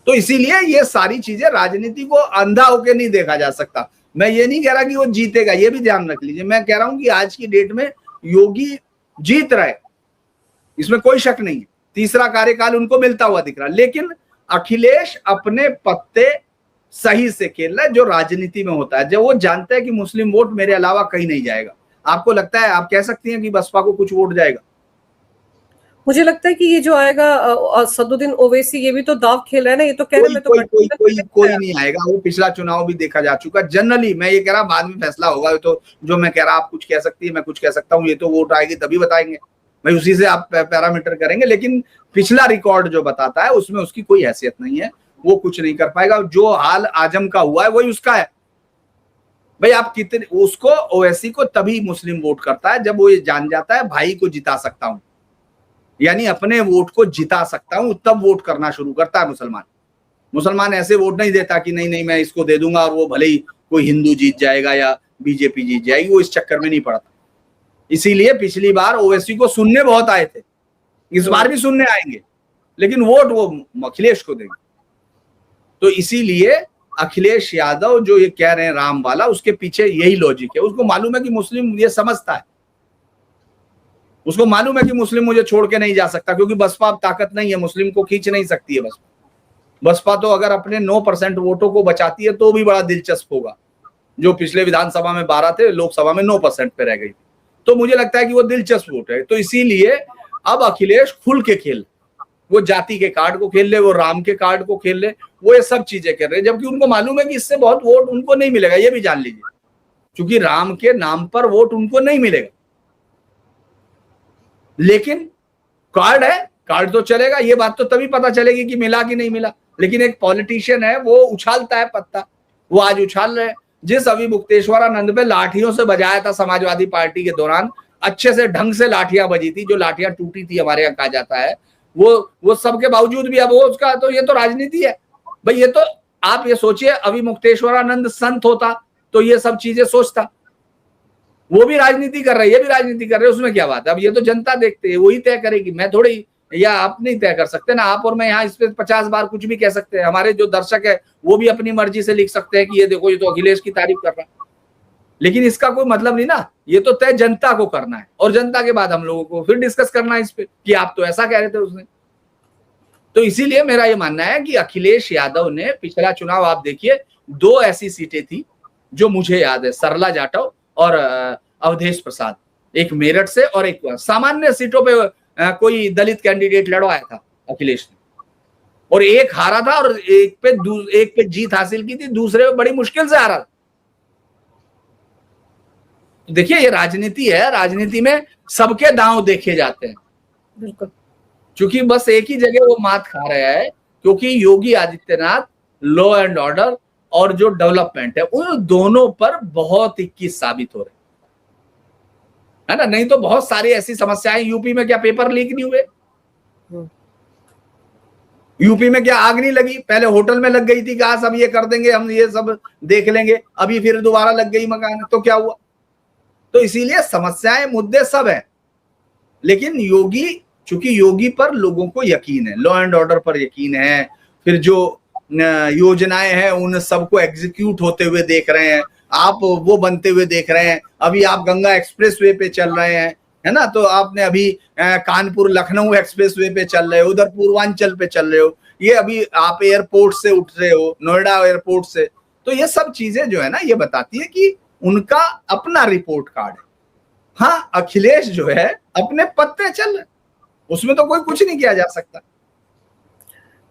तो इसीलिए ये सारी चीजें, राजनीति को अंधा होकर नहीं देखा जा सकता। मैं ये नहीं कह रहा कि वो जीतेगा, ये भी ध्यान रख लीजिए। मैं कह रहा हूं कि आज की डेट में योगी जीत रहे, इसमें कोई शक नहीं है, तीसरा कार्यकाल उनको मिलता हुआ दिख रहा। लेकिन अखिलेश अपने पत्ते सही से खेल रहा है, जो राजनीति में होता है, जब वो जानता है कि मुस्लिम वोट मेरे अलावा कहीं नहीं जाएगा। आपको लगता है, आप कह सकती हैं कि बसपा को कुछ वोट जाएगा? मुझे लगता है कि ये जो आएगा सदुद्दीन ओवैसी, ये भी तो दाव खेल रहा है ना, ये तो कह रहे हैं कोई नहीं आएगा। वो पिछला चुनाव भी देखा जा चुका। जनरली मैं ये कह रहा, बाद में फैसला होगा। तो जो मैं कह रहा, आप कुछ कह सकती है, मैं कुछ कह सकता हूँ, ये तो वोट आएगी तभी बताएंगे भाई, उसी से आप पैरामीटर करेंगे। लेकिन पिछला रिकॉर्ड जो बताता है उसमें उसकी कोई हैसियत नहीं है, वो कुछ नहीं कर पाएगा। जो हाल आजम का हुआ है वही उसका है भाई। आप कितने उसको, ओवैसी को तभी मुस्लिम वोट करता है जब वो ये जान जाता है भाई को जिता सकता हूं, यानी अपने वोट को जिता सकता हूं, तब वोट करना शुरू करता है मुसलमान ऐसे वोट नहीं देता कि नहीं मैं इसको दे दूंगा और वो भले ही कोई हिंदू जीत जाएगा या बीजेपी जीत जाएगी, वो इस चक्कर में नहीं पड़ता। इसीलिए पिछली बार ओवैसी को सुनने बहुत आए थे, इस बार भी सुनने आएंगे, लेकिन वोट वो अखिलेश को देंगे। तो इसीलिए अखिलेश यादव जो ये कह रहे हैं राम वाला, उसके पीछे यही लॉजिक है। उसको मालूम है कि मुस्लिम, ये समझता है, उसको मालूम है कि मुस्लिम मुझे छोड़ के नहीं जा सकता, क्योंकि बसपा अब ताकत नहीं है, मुस्लिम को खींच नहीं सकती है बसपा तो अगर अपने 9% वोटों को बचाती है तो भी बड़ा दिलचस्प होगा। जो पिछले विधानसभा में 12 थे, लोकसभा में 9% पे रह गई, तो मुझे लगता है कि वो दिलचस्प वोट है। तो इसीलिए अब अखिलेश खुल के खेल, वो जाति के कार्ड को खेल ले, वो राम के कार्ड को खेल ले, वो ये सब चीजें कर रहे हैं, जबकि उनको मालूम है कि इससे बहुत वोट उनको नहीं मिलेगा, ये भी जान लीजिए, क्योंकि राम के नाम पर वोट उनको नहीं मिलेगा। लेकिन कार्ड है, कार्ड तो चलेगा, ये बात तो तभी पता चलेगी कि मिला कि नहीं मिला। लेकिन एक पॉलिटिशियन है, वो उछालता है पत्ता, वो आज उछाल रहे हैं। जिस अभी मुक्तेश्वरानंद पे लाठियों से बजाया था समाजवादी पार्टी के दौरान, अच्छे से ढंग से लाठियां बजी थी, जो लाठियां टूटी थी हमारे यहाँ कहा जाता है, वो सब के बावजूद भी अब वो उसका, तो ये तो राजनीति है भाई। ये तो आप ये सोचिए, अभी मुक्तेश्वरानंद संत होता तो ये सब चीजें सोचता। वो भी राजनीति कर रहे हैं, ये भी राजनीति कर रहे हैं, उसमें क्या बात है? अब ये तो जनता देखते है, वही तय करेगी। मैं थोड़ी, या आप नहीं तय कर सकते ना, आप और मैं यहाँ इस पे 50 बार कुछ भी कह सकते हैं। हमारे जो दर्शक है वो भी अपनी मर्जी से लिख सकते हैं कि ये देखो, ये तो अखिलेश की तारीफ कर रहा है, लेकिन इसका कोई मतलब नहीं ना। ये तो तय जनता को करना है, और जनता के बाद हम लोगों को फिर डिस्कस करना है इस पे कि आप तो ऐसा कह रहे थे उसने। तो इसीलिए मेरा ये मानना है कि अखिलेश यादव ने पिछला चुनाव, आप देखिए, 2 ऐसी सीटें थी जो मुझे याद है, सरला जाटव और अवधेश प्रसाद, एक मेरठ से और एक सामान्य सीटों पे कोई दलित कैंडिडेट लड़वाया था अखिलेश ने, और एक हारा था और एक पे जीत हासिल की थी, दूसरे पे बड़ी मुश्किल से हारा। तो देखिए, ये राजनीति है, राजनीति में सबके दांव देखे जाते हैं। बिल्कुल। क्योंकि बस एक ही जगह वो मात खा रहा है, क्योंकि Yogi Adityanath law and order और जो डेवलपमेंट है, उन दोनों पर बहुत 21 साबित हो रहे है ना। नहीं तो बहुत सारी ऐसी समस्याएं, यूपी में क्या पेपर लीक नहीं हुए? यूपी में क्या आग नहीं लगी? पहले होटल में लग गई थी, कहा सब ये कर देंगे, हम ये सब देख लेंगे, अभी फिर दोबारा लग गई मकान, तो क्या हुआ? तो इसीलिए समस्याएं, मुद्दे सब है, लेकिन योगी, चूंकि योगी पर लोगों को यकीन है, लॉ एंड ऑर्डर पर यकीन है, फिर जो योजनाएं हैं उन सबको एग्जीक्यूट होते हुए देख रहे हैं, आप वो बनते हुए देख रहे हैं। अभी आप गंगा एक्सप्रेसवे पे चल रहे हैं, है ना, तो आपने अभी कानपुर लखनऊ एक्सप्रेसवे पे चल रहे हो, उधर पूर्वांचल पे चल रहे हो, ये अभी आप एयरपोर्ट से उठ रहे हो, नोएडा एयरपोर्ट से। तो ये सब चीजें जो है ना, ये बताती है कि उनका अपना रिपोर्ट कार्ड है। हाँ, अखिलेश जो है अपने पत्ते चल रहे, उसमें तो कोई कुछ नहीं किया जा सकता।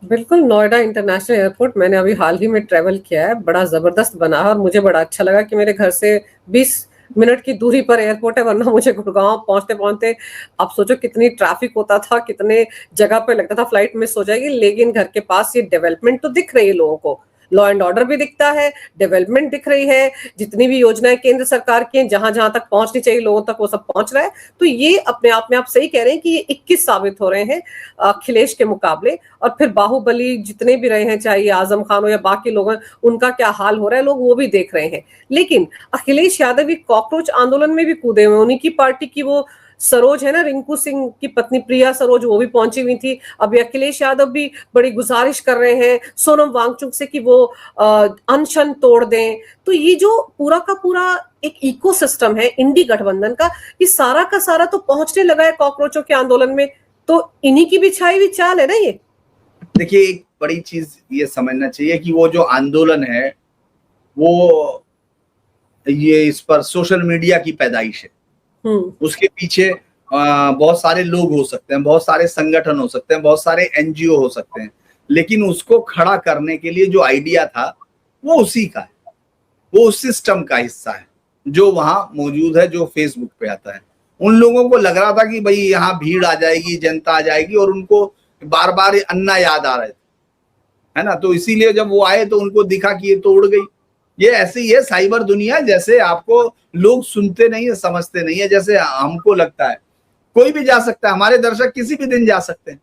बिल्कुल, नोएडा इंटरनेशनल एयरपोर्ट मैंने अभी हाल ही में ट्रेवल किया है, बड़ा जबरदस्त बना है और मुझे बड़ा अच्छा लगा कि मेरे घर से 20 मिनट की दूरी पर एयरपोर्ट है, वरना मुझे गुड़गांव पहुंचते पहुंचते आप सोचो कितनी ट्रैफिक होता था, कितने जगह पे लगता था फ्लाइट मिस हो जाएगी। लेकिन घर के पास ये डेवलपमेंट तो दिख रही है लोगों को, लॉ एंड ऑर्डर भी दिखता है, डेवलपमेंट दिख रही है, जितनी भी योजनाएं केंद्र सरकार की हैं, जहां जहां तक पहुंचनी चाहिए लोगों तक, वो सब पहुंच रहा है। तो ये अपने आप में आप सही कह रहे हैं कि ये 21 साबित हो रहे हैं अखिलेश के मुकाबले। और फिर बाहुबली जितने भी रहे हैं, चाहे आजम खान हो या बाकी लोग हैं, उनका क्या हाल हो रहा है लोग वो भी देख रहे हैं। लेकिन अखिलेश यादव भी कॉकरोच आंदोलन में भी कूदे हुए, उन्हीं की पार्टी की वो सरोज है ना, रिंकू सिंह की पत्नी प्रिया सरोज, वो भी पहुंची हुई थी। अभी अखिलेश यादव भी बड़ी गुजारिश कर रहे हैं सोनम वांगचुक से कि वो अनशन तोड़ दें। तो ये जो पूरा का पूरा एक इकोसिस्टम है इंडी गठबंधन का, ये सारा का सारा तो पहुंचने लगा है कॉकरोचों के आंदोलन में। तो इन्हीं की बिछाई हुई चाल है ना ये। देखिए, एक बड़ी चीज ये समझना चाहिए कि वो जो आंदोलन है, वो ये इस पर सोशल मीडिया की पैदाइश है। उसके पीछे बहुत सारे लोग हो सकते हैं, बहुत सारे संगठन हो सकते हैं, बहुत सारे एनजीओ हो सकते हैं, लेकिन उसको खड़ा करने के लिए जो आइडिया था वो उसी का है, वो उस सिस्टम का हिस्सा है जो वहां मौजूद है, जो फेसबुक पे आता है। उन लोगों को लग रहा था कि भाई यहाँ भीड़ आ जाएगी, जनता आ जाएगी, और उनको बार बार अन्ना याद आ रहे थे, है ना। तो इसीलिए जब वो आए तो उनको दिखा कि ये तो उड़ गई। ये ऐसी है साइबर दुनिया, जैसे आपको लोग सुनते नहीं है, समझते नहीं है, जैसे हमको लगता है कोई भी जा सकता है, हमारे दर्शक किसी भी दिन जा सकते हैं,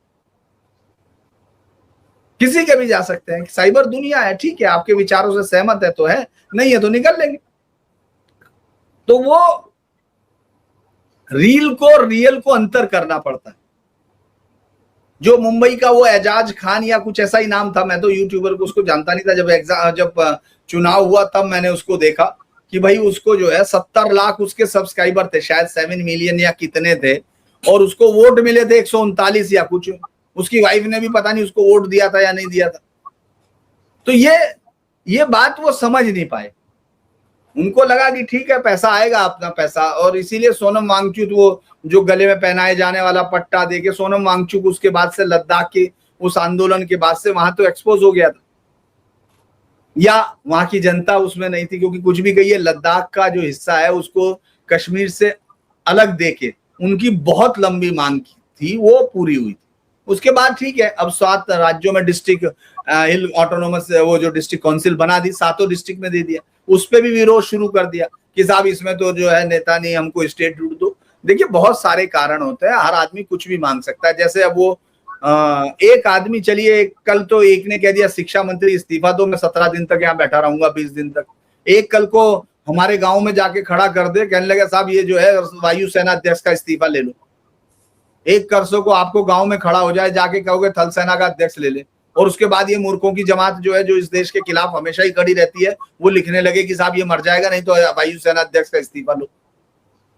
किसी के भी जा सकते हैं। साइबर दुनिया है, ठीक है, आपके विचारों से सहमत है तो है, नहीं है तो निकल लेंगे। तो वो रील को और रियल को अंतर करना पड़ता है। जो मुंबई का वो एजाज खान या कुछ ऐसा ही नाम था, मैं तो यूट्यूबर को उसको जानता नहीं था, जब चुनाव हुआ तब मैंने उसको देखा कि भाई उसको जो है 70 लाख उसके सब्सक्राइबर थे, शायद 7 मिलियन या कितने थे, और उसको वोट मिले थे 139 या कुछ। उसकी वाइफ ने भी पता नहीं उसको वोट दिया था या नहीं दिया था। तो ये बात वो समझ नहीं पाए, उनको लगा कि ठीक है पैसा आएगा, अपना पैसा, और इसीलिए सोनम वांगचुक जो गले में पहनाए जाने वाला पट्टा देके सोनम वांगचुक उसके बाद से लद्दाख के उस आंदोलन के बाद से वहां तो एक्सपोज हो गया था, या वहां की जनता उसमें नहीं थी, क्योंकि कुछ भी कहिए लद्दाख का जो हिस्सा है उसको कश्मीर से अलग देके उनकी बहुत लंबी मांग थी, वो पूरी हुई थी। उसके बाद ठीक है, अब 7 राज्यों में डिस्ट्रिक्ट हिल ऑटोनोमस वो जो डिस्ट्रिक्ट काउंसिल बना दी, 7 डिस्ट्रिक्ट में दे दिया, उस पर भी विरोध शुरू कर दिया कि साहब इसमें तो जो है नेता नहीं, हमको स्टेट रूट दो। देखिए बहुत सारे कारण होते हैं, हर आदमी कुछ भी मांग सकता है। जैसे अब वो एक आदमी, चलिए कल तो एक ने कह दिया शिक्षा मंत्री इस्तीफा दो, मैं 17 दिन तक यहाँ बैठा रहूंगा, 20 दिन तक। एक कल को हमारे गांव में जाके खड़ा कर दे, कहने लगे साहब ये जो है वायुसेना अध्यक्ष का इस्तीफा ले लो। एक करसों को आपको गांव में खड़ा हो जाए, जाके कहोगे थल सेना का अध्यक्ष ले ले, और उसके बाद ये मूर्खों की जमात जो है, जो इस देश के खिलाफ हमेशा ही खड़ी रहती है, वो लिखने लगे कि साहब ये मर जाएगा, नहीं तो वायुसेना अध्यक्ष का इस्तीफा लो।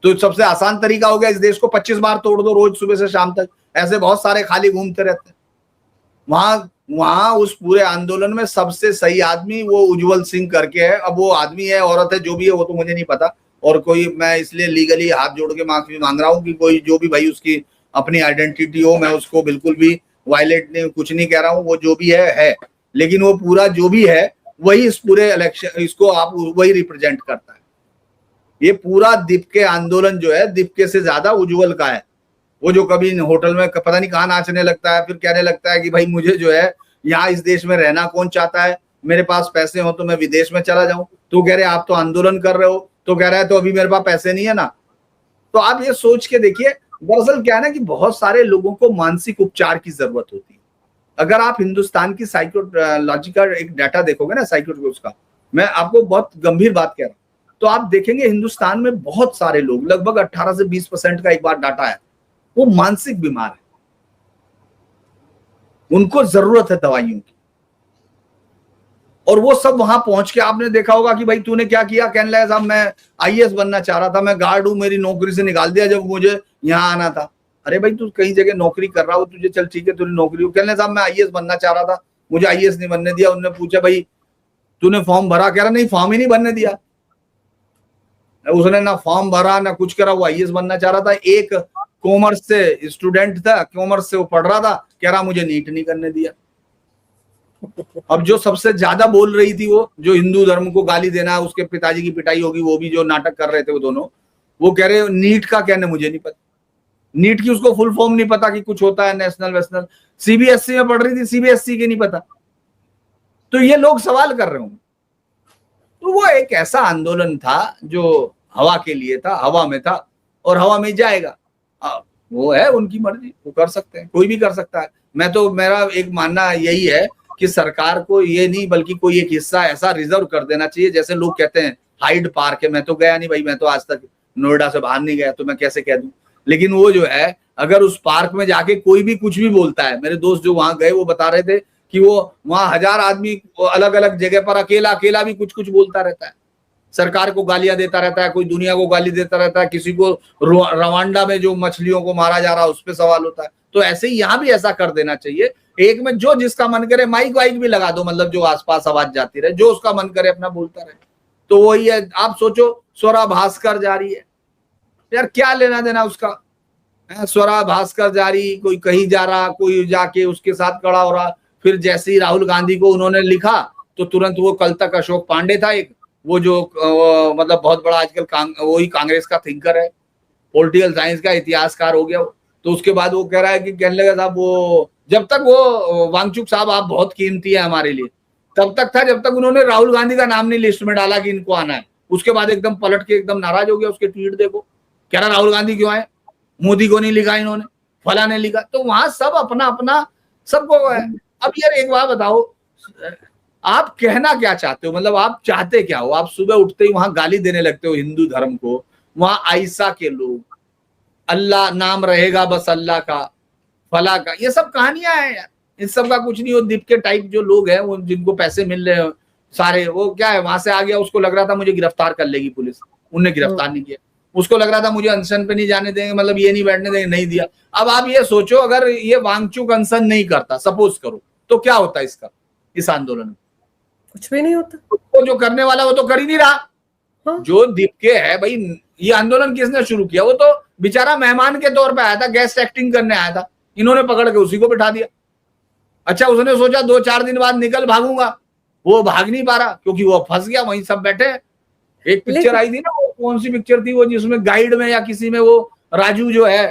तो सबसे आसान तरीका हो गया, इस देश को 25 बार तोड़ दो रोज सुबह से शाम तक। ऐसे बहुत सारे खाली घूमते रहते हैं। वहां उस पूरे आंदोलन में सबसे सही आदमी वो उज्जवल सिंह करके है। अब वो आदमी है औरत है जो भी है वो तो मुझे नहीं पता, और कोई मैं इसलिए लीगली हाथ जोड़ के माफी मांग रहा हूँ कि कोई जो भी भाई उसकी अपनी आइडेंटिटी हो, मैं उसको बिल्कुल भी वायलेट नहीं, कुछ नहीं कह रहा हूँ, वो जो भी है। लेकिन वो पूरा जो भी है वही इस पूरे इलेक्शन, इसको आप वही रिप्रेजेंट करता है। ये पूरा दीपके आंदोलन जो है दीपके से ज्यादा उज्जवल का है। वो जो कभी होटल में पता नहीं कहाँ नाचने लगता है, फिर कहने लगता है कि भाई मुझे जो है यहाँ इस देश में रहना कौन चाहता है, मेरे पास पैसे हो तो मैं विदेश में चला जाऊं। तो कह रहे आप तो आंदोलन कर रहे हो, तो कह रहा है तो अभी मेरे पास पैसे नहीं है ना। तो आप ये सोच के देखिए, दरअसल क्या है ना कि बहुत सारे लोगों को मानसिक उपचार की जरूरत होती है। अगर आप हिंदुस्तान की साइकोलॉजी का एक डाटा देखोगे ना, साइकोलॉजी उसका, मैं आपको बहुत गंभीर बात कह रहा हूँ, तो आप देखेंगे हिंदुस्तान में बहुत सारे लोग, लगभग 18 से 20% का एक बार डाटा है, वो मानसिक बीमार है, उनको जरूरत है दवाइयों की। और वो सब वहां पहुंच के आपने देखा होगा कि भाई तूने क्या किया, कहने लगा साहब मैं आईएएस बनना चाह रहा था, मैं गार्ड हूं, मेरी नौकरी से निकाल दिया जब मुझे यहाँ आना था। अरे भाई तू कहीं जगह नौकरी कर रहा हो, तुझे चल ठीक है तेरी नौकरी हो, कहने साहब मैं आईएएस बनना चाह रहा था, मुझे आईएएस नहीं बनने दिया। उन्होंने पूछा भाई तूने फॉर्म भरा, कह रहा नहीं फॉर्म ही नहीं भरने दिया। उसने ना फॉर्म भरा ना कुछ करा, वो आईएएस बनना चाह रहा था। एक कॉमर्स से स्टूडेंट था, कॉमर्स से वो पढ़ रहा था, कह रहा मुझे नीट नहीं करने दिया। अब जो सबसे ज्यादा बोल रही थी वो जो हिंदू धर्म को गाली देना, उसके पिताजी की पिटाई होगी, वो भी जो नाटक कर रहे थे वो दोनों, वो कह रहे नीट का कहने मुझे नहीं पता, नीट की उसको फुल फॉर्म नहीं पता कि कुछ होता है नेशनल वेशनल। सीबीएसई में पढ़ रही थी, सीबीएसई के नहीं पता। तो ये लोग सवाल कर रहे होंगे। तो वो एक ऐसा आंदोलन था जो हवा के लिए था, हवा में था और हवा में जाएगा। वो है उनकी मर्जी, वो कर सकते हैं, कोई भी कर सकता है। मैं तो, मेरा एक मानना यही है कि सरकार को ये नहीं बल्कि कोई एक हिस्सा ऐसा रिजर्व कर देना चाहिए। जैसे लोग कहते हैं हाइड पार्क है, मैं तो गया नहीं भाई, मैं तो आज तक नोएडा से बाहर नहीं गया, तो मैं कैसे कह दूं। लेकिन वो जो है अगर उस पार्क में जाके कोई भी कुछ भी बोलता है, मेरे दोस्त जो वहां गए वो बता रहे थे कि वो वहां 1000 आदमी अलग अलग जगह पर अकेला अकेला भी कुछ कुछ बोलता रहता है, सरकार को गालियां देता रहता है, कोई दुनिया को गाली देता रहता है, किसी को रवांडा में जो मछलियों को मारा जा रहा है उस पर सवाल होता है। तो ऐसे ही यहाँ भी ऐसा कर देना चाहिए, एक में जो जिसका मन करे माइक वाइक भी लगा दो, मतलब जो आसपास आवाज जाती रहे, जो उसका मन करे अपना बोलता रहे। तो वही है, आप सोचो स्वरा भास्कर जारी है यार, क्या लेना देना उसका, स्वरा भास्कर जारी, कोई कहीं जा रहा, कोई जाके उसके साथ खड़ा हो रहा। फिर जैसे ही राहुल गांधी को उन्होंने लिखा तो तुरंत वो, कल तक अशोक पांडे था एक, वो जो मतलब बहुत बड़ा आजकल वही कांग्रेस का थिंकर है, पॉलिटिकल साइंस का इतिहासकार हो गया। तो उसके बाद वो कह रहा है कि कहने लगा साहब वो जब तक वो वांगचुक साहब आप बहुत कीमती है हमारे लिए, तब तक था जब तक उन्होंने राहुल गांधी का नाम नहीं लिस्ट में डाला कि इनको आना है। उसके बाद एकदम पलट के एकदम नाराज हो गया, उसके ट्वीट देखो, कह रहा राहुल गांधी क्यों आए, मोदी को नहीं लिखा इन्होंने, फला ने लिखा। तो वहां सब अपना अपना सबको है। अब यार एक बात बताओ, आप कहना क्या चाहते हो, मतलब आप चाहते क्या हो? आप सुबह उठते ही वहां गाली देने लगते हो हिंदू धर्म को, वहां आयशा के लोग, अल्लाह नाम रहेगा बस अल्लाह का, फला का, ये सब कहानियां हैं यार, इन सब का कुछ नहीं हो। दीप के टाइप जो लोग हैं, वो जिनको पैसे मिल रहे हैं सारे, वो क्या है, वहां से आ गया, उसको लग रहा था मुझे गिरफ्तार कर लेगी पुलिस, उनने गिरफ्तार नहीं किया। उसको लग रहा था मुझे अनशन पे नहीं जाने देंगे, मतलब ये नहीं बैठने देंगे, नहीं दिया। अब आप ये सोचो अगर ये वांगचुक अनशन नहीं करता, सपोज करो, तो क्या होता इसका, इस आंदोलन में? कुछ भी नहीं होता। तो जो करने वाला वो तो कर ही नहीं रहा। हाँ। जो दीपके है भाई, ये आंदोलन किसने शुरू किया? वो तो बेचारा मेहमान के तौर पे आया था, गेस्ट एक्टिंग करने आया था, इन्होंने पकड़ के उसी को बिठा दिया। अच्छा, उसने सोचा 2-4 दिन बाद निकल भागूंगा, वो भाग नहीं पा रहा क्योंकि वो फंस गया, वहीं सब बैठे हैं। एक पिक्चर आई थी ना, वो कौन सी पिक्चर थी वो, जिसमें गाइड में या किसी में वो राजू जो है,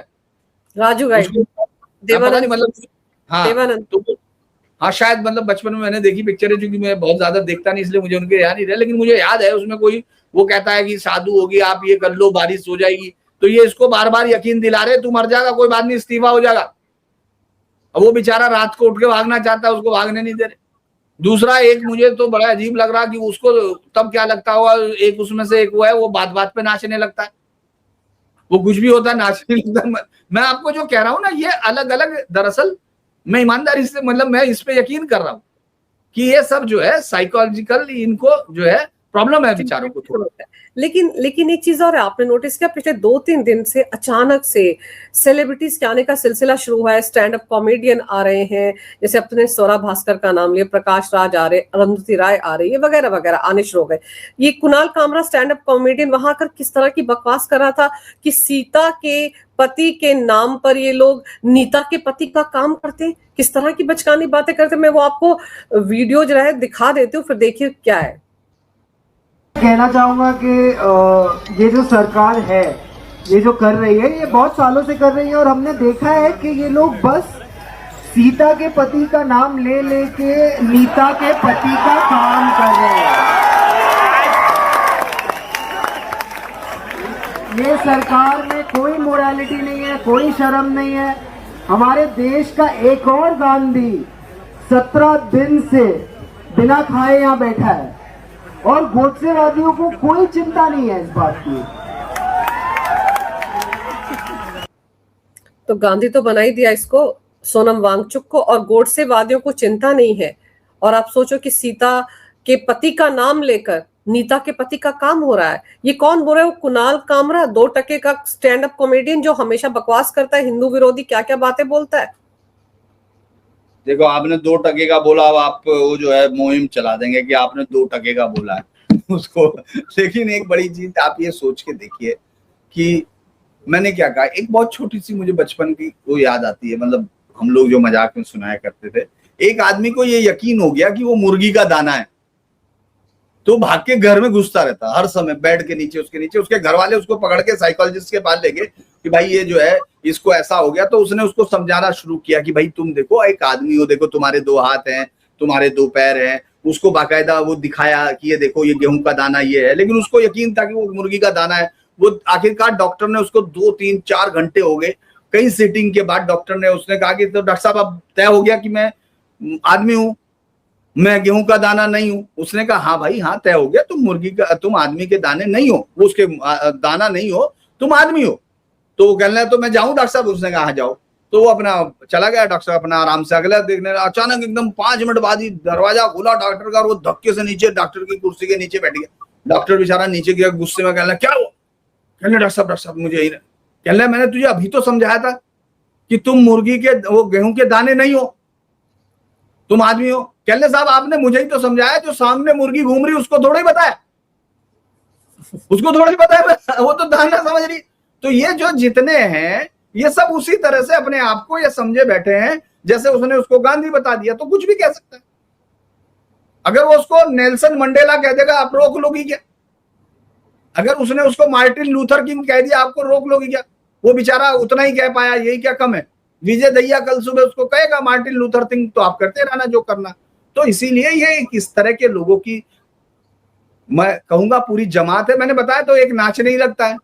राजू गाइड, पता नहीं मतलब, हाँ देवानंद, तो हाँ शायद, मतलब बचपन में मैंने देखी पिक्चर है, क्योंकि मैं बहुत ज्यादा देखता नहीं इसलिए मुझे उनके याद नहीं रहे, लेकिन मुझे याद है उसमें कोई वो कहता है कि साधु होगी, आप ये कर लो बारिश हो जाएगी, तो ये इसको बार बार यकीन दिला रहे तू मर जाएगा, कोई बात नहीं, इस्तीफा हो जाएगा। अब वो बेचारा रात को उठ के भागना चाहता है, उसको भागने नहीं दे रहे। दूसरा एक मुझे तो बड़ा अजीब लग रहा कि उसको तब क्या लगता होगा, एक उसमें से एक वो है, वो बात बात पे नाचने लगता है, वो कुछ भी होता है नाचने लगता है। मैं आपको जो कह रहा हूं ना, ये अलग अलग, दरअसल मैं ईमानदारी से, मतलब मैं इस पे यकीन कर रहा हूं कि ये सब जो है साइकोलॉजिकल, इनको जो है प्रॉब्लम है बेचारों को थोड़ा। लेकिन एक चीज और है, आपने नोटिस किया पिछले 2-3 दिन से अचानक से सेलिब्रिटीज के आने का सिलसिला शुरू हुआ है। स्टैंड अप कॉमेडियन आ रहे हैं, जैसे अपने स्वरा भास्कर का नाम लिया, प्रकाश राज आ रहे, अरुंधति राय आ रही है, वगैरह वगैरह आने शुरू हो गए। ये Kunal Kamra stand up comedian वहां आकर किस तरह की बकवास कर रहा था कि सीता के पति के नाम पर ये लोग नीता के पति का काम करते, किस तरह की बचकानी बातें करते। मैं वो आपको वीडियो जो है दिखा देती हूँ, फिर देखिए क्या है। कहना चाहूंगा कि ये जो सरकार है, ये जो कर रही है, ये बहुत सालों से कर रही है, और हमने देखा है कि ये लोग बस सीता के पति का नाम ले लेके नीता के पति का काम कर रहे हैं। ये सरकार में कोई मोरालिटी नहीं है, कोई शर्म नहीं है। हमारे देश का एक और गांधी 17 दिन से बिना खाए यहाँ बैठा है, और गोडसेवादियों को कोई चिंता नहीं है इस बात की। तो गांधी तो बना ही दिया इसको, सोनम वांगचुक को, और गोडसेवादियों को चिंता नहीं है। और आप सोचो कि सीता के पति का नाम लेकर नीता के पति का काम हो रहा है। ये कौन बोल रहा है? वो कुणाल कामरा, 2 टके का स्टैंड अप कॉमेडियन जो हमेशा बकवास करता है, हिंदू विरोधी क्या क्या बातें बोलता है। देखो, आपने 2 टके का बोला, अब आप वो जो है मुहिम चला देंगे कि आपने 2 टके का बोला है उसको। लेकिन एक बड़ी चीज आप ये सोच के देखिए कि मैंने क्या कहा, एक बहुत छोटी सी मुझे बचपन की वो याद आती है, मतलब हम लोग जो मजाक में सुनाया करते थे। एक आदमी को ये यकीन हो गया कि वो मुर्गी का दाना है, तो भाग के घर में घुसता रहता हर समय, बेड के नीचे, उसके नीचे। उसके घर वाले उसको पकड़ के साइकोलॉजिस्ट के पास ले गए कि भाई ये जो है इसको ऐसा हो गया। तो उसने उसको समझाना शुरू किया कि भाई तुम देखो, एक आदमी हो, देखो तुम्हारे 2 हाथ हैं, तुम्हारे 2 पैर हैं। उसको बाकायदा वो दिखाया कि ये देखो, ये गेहूं का दाना ये है, लेकिन उसको यकीन था कि वो मुर्गी का दाना है। वो आखिरकार डॉक्टर ने उसको 2-3-4 घंटे हो गए, कई सीटिंग के बाद डॉक्टर ने उसने कहा कि तो डॉक्टर साहब अब तय हो गया कि मैं आदमी हूं, मैं गेहूं का दाना नहीं हूं। उसने कहा हाँ भाई हाँ, तय हो गया, तुम आदमी के दाने नहीं हो, वो उसके दाना नहीं हो, तुम आदमी हो। तो वो कहने तो मैं जाऊं डॉक्टर साहब? उसने कहा हाँ जाओ। तो वो अपना चला गया, डॉक्टर साहब अपना आराम से अगला देखने। अचानक एकदम 5 मिनट बाद ही दरवाजा खुला डॉक्टर का, और वो धक्के से नीचे डॉक्टर की कुर्सी के नीचे बैठ गया। डॉक्टर बेचारा नीचे गया, गुस्से में कहने क्या हुआ? कहने डॉक्टर साहब मुझे यही कहने, मैंने तुझे अभी तो समझाया था कि तुम मुर्गी के वो गेहूं के दाने नहीं हो, तुम आदमी हो। कहने साहब आपने मुझे ही तो समझाया, जो सामने मुर्गी घूम रही उसको थोड़ा ही बताया, उसको थोड़ा ही बताया, वो तो दाना समझ रही। तो ये जो जितने हैं ये सब उसी तरह से अपने आप को ये समझे बैठे हैं, जैसे उसने उसको गांधी बता दिया तो कुछ भी कह सकता है। अगर वो उसको नेल्सन मंडेला कह देगा, आप रोक लोगी क्या? अगर उसने उसको मार्टिन लूथर किंग कह दिया, आपको रोक लोगी क्या? वो बेचारा उतना ही कह पाया, यही क्या कम है? विजय दहिया कल सुबह उसको कहेगा मार्टिन लूथर किंग, तो आप करते रहना जो करना। तो इसीलिए ये इस तरह के लोगों की मैं कहूंगा पूरी जमात है। मैंने बताया तो एक नाच नहीं लगता है,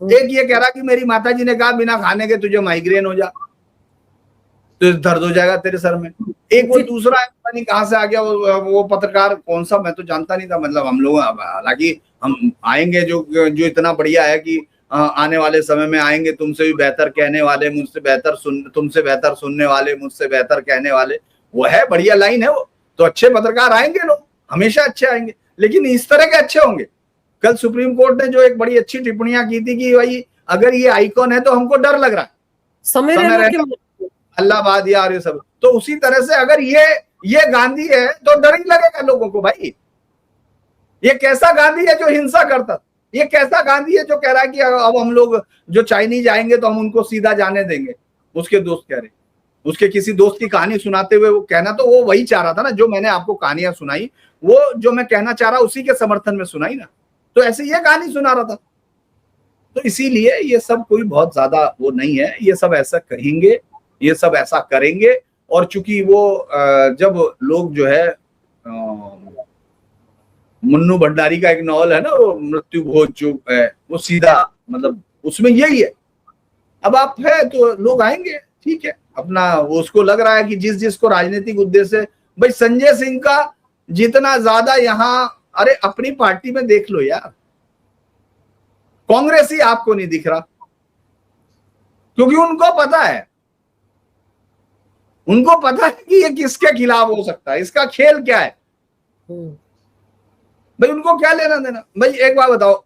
एक ये कह रहा कि मेरी माताजी ने कहा बिना खाने के तुझे माइग्रेन हो जा, तो दर्द हो जाएगा तेरे सर में। एक वो दूसरा है, पता नहीं कहां से आ गया वो पत्रकार, कौन सा मैं तो जानता नहीं था। मतलब हम लोग, हालांकि हम आएंगे जो इतना बढ़िया है कि आने वाले समय में आएंगे तुमसे भी बेहतर कहने वाले, मुझसे बेहतर तुमसे बेहतर सुनने वाले, मुझसे बेहतर कहने वाले, वो है बढ़िया लाइन है वो। तो अच्छे पत्रकार आएंगे, लोग हमेशा अच्छे आएंगे, लेकिन इस तरह के अच्छे होंगे। कल सुप्रीम कोर्ट ने जो एक बड़ी अच्छी टिप्पणियां की थी कि भाई अगर ये आइकॉन है तो हमको डर लग रहा है, समय अल्लाहबाद या ये सब। तो उसी तरह से अगर ये गांधी है तो डर ही लगेगा लोगों को। भाई ये कैसा गांधी है जो हिंसा करता? ये कैसा गांधी है जो कह रहा है कि अब हम लोग जो चाइनीज आएंगे तो हम उनको सीधा जाने देंगे? उसके दोस्त कह रहे, उसके किसी दोस्त की कहानी सुनाते हुए वो कहना, तो वो वही चाह रहा था ना जो मैंने आपको कहानियां सुनाई, वो जो मैं कहना चाह रहा उसी के समर्थन में सुनाई ना। तो ऐसे ये कहानी सुना रहा था। तो इसीलिए ये सब कोई बहुत ज्यादा वो नहीं है, ये सब ऐसा कहेंगे, ये सब ऐसा करेंगे। और चूंकि वो जब लोग जो है मुन्नू भंडारी का एक नॉवल है ना, वो मृत्यु भोज जो है, वो सीधा मतलब उसमें यही है। अब आप है तो लोग आएंगे, ठीक है, अपना वो उसको लग रहा है कि जिस जिसको राजनीतिक उद्देश्य, भाई संजय सिंह का जितना ज्यादा यहाँ, अरे अपनी पार्टी में देख लो यार, कांग्रेस ही आपको नहीं दिख रहा, क्योंकि उनको पता है, उनको पता है कि ये किसके खिलाफ हो सकता है, इसका खेल क्या है। भाई उनको क्या लेना देना। भाई एक बात बताओ,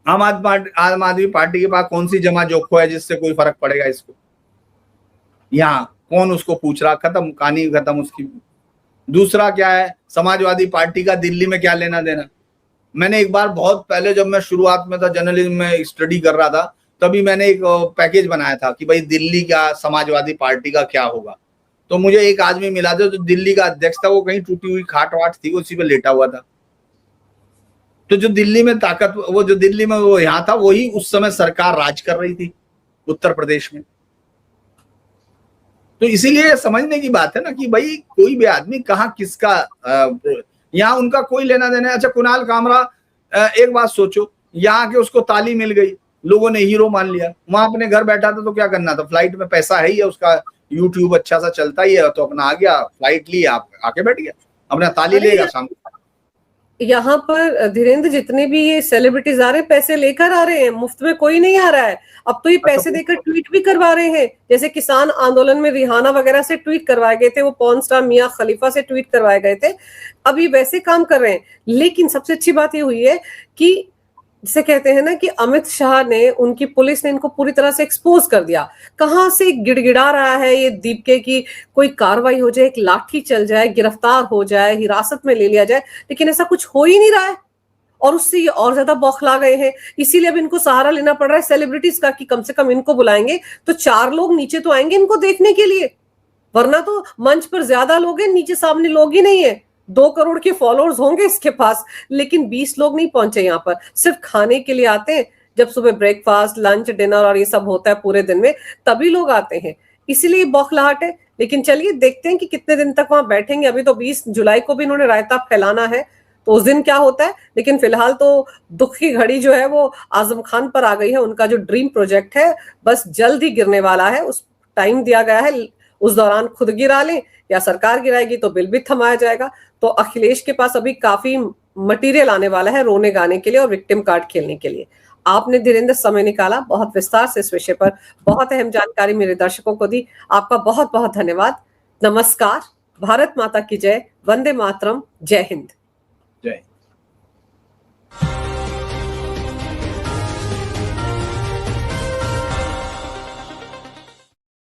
आम आदमी पार्टी के पास कौन सी जमा जोखो है जिससे कोई फर्क पड़ेगा इसको? यहाँ कौन उसको पूछ रहा, खत्म कहानी खत्म उसकी। दूसरा क्या है, समाजवादी पार्टी का दिल्ली में क्या लेना देना। मैंने एक बार बहुत पहले जब मैं शुरुआत में था, जर्नलिज्म में स्टडी कर रहा था, तभी मैंने एक पैकेज बनाया था कि भाई दिल्ली का समाजवादी पार्टी का क्या होगा। तो मुझे एक आदमी मिला था जो दिल्ली का अध्यक्ष था, वो कहीं टूटी हुई खाट वाट थी, उसी पे लेटा हुआ था। तो जो दिल्ली में ताकत, वो जो दिल्ली में वो यहाँ था, वही उस समय सरकार राज कर रही थी उत्तर प्रदेश में। तो इसीलिए समझने की बात है ना कि भाई कोई भी आदमी कहाँ किसका, यहाँ उनका कोई लेना देना है। अच्छा कुणाल कामरा, एक बात सोचो, यहाँ के उसको ताली मिल गई, लोगों ने हीरो मान लिया, वहां अपने घर बैठा था तो क्या करना था, फ्लाइट में पैसा है ही है उसका, यूट्यूब अच्छा सा चलता ही है, तो अपना आ गया, फ्लाइट ली, आप आके बैठ गया, अपना ताली लेगा सामने। यहाँ पर धीरेन्द्र जितने भी ये सेलिब्रिटीज आ रहे हैं पैसे लेकर आ रहे हैं, मुफ्त में कोई नहीं आ रहा है। अब तो ये पैसे देकर ट्वीट भी करवा रहे हैं, जैसे किसान आंदोलन में रिहाना वगैरह से ट्वीट करवाए गए थे, वो पॉर्न स्टार मियां खलीफा से ट्वीट करवाए गए थे। अब ये वैसे काम कर रहे हैं। लेकिन सबसे अच्छी बात ये हुई है कि जिसे कहते हैं ना कि अमित शाह ने, उनकी पुलिस ने इनको पूरी तरह से एक्सपोज कर दिया। कहां से गिड़गिड़ा रहा है ये दीपके की कोई कार्रवाई हो जाए, एक लाठी चल जाए, गिरफ्तार हो जाए, हिरासत में ले लिया जाए, लेकिन ऐसा कुछ हो ही नहीं रहा है। और उससे ये और ज्यादा बौखला गए हैं। इसीलिए अब इनको सहारा लेना पड़ रहा है सेलिब्रिटीज का कि कम से कम इनको बुलाएंगे तो 4 लोग नीचे तो आएंगे इनको देखने के लिए, वरना तो मंच पर ज्यादा लोग हैं, नीचे सामने लोग ही नहीं है। 2 करोड़ के फॉलोअर्स होंगे इसके पास, लेकिन 20 लोग नहीं पहुंचे यहाँ पर, सिर्फ खाने के लिए आते हैं। जब सुबह ब्रेकफास्ट, लंच, डिनर और ये सब होता है पूरे दिन में, तभी लोग आते हैं। इसीलिए बौखलाहट है। लेकिन चलिए देखते हैं कि कितने दिन तक वहां बैठेंगे। अभी तो 20 जुलाई को भी इन्होंने रायता फैलाना है, तो उस दिन क्या होता है। लेकिन फिलहाल तो दुख की घड़ी जो है वो आजम खान पर आ गई है। उनका जो ड्रीम प्रोजेक्ट है बस जल्द ही गिरने वाला है। उस टाइम दिया गया है, उस दौरान खुद गिरा लें या सरकार गिराएगी तो बिल भी थमाया जाएगा। तो अखिलेश के पास अभी काफी मटेरियल आने वाला है रोने गाने के लिए और विक्टिम कार्ड खेलने के लिए। आपने धीरेन्द्र समय निकाला, बहुत विस्तार से इस विषय पर बहुत अहम जानकारी मेरे दर्शकों को दी। आपका बहुत बहुत धन्यवाद। नमस्कार। भारत माता की जय। वंदे मातरम। जय हिंद। जय।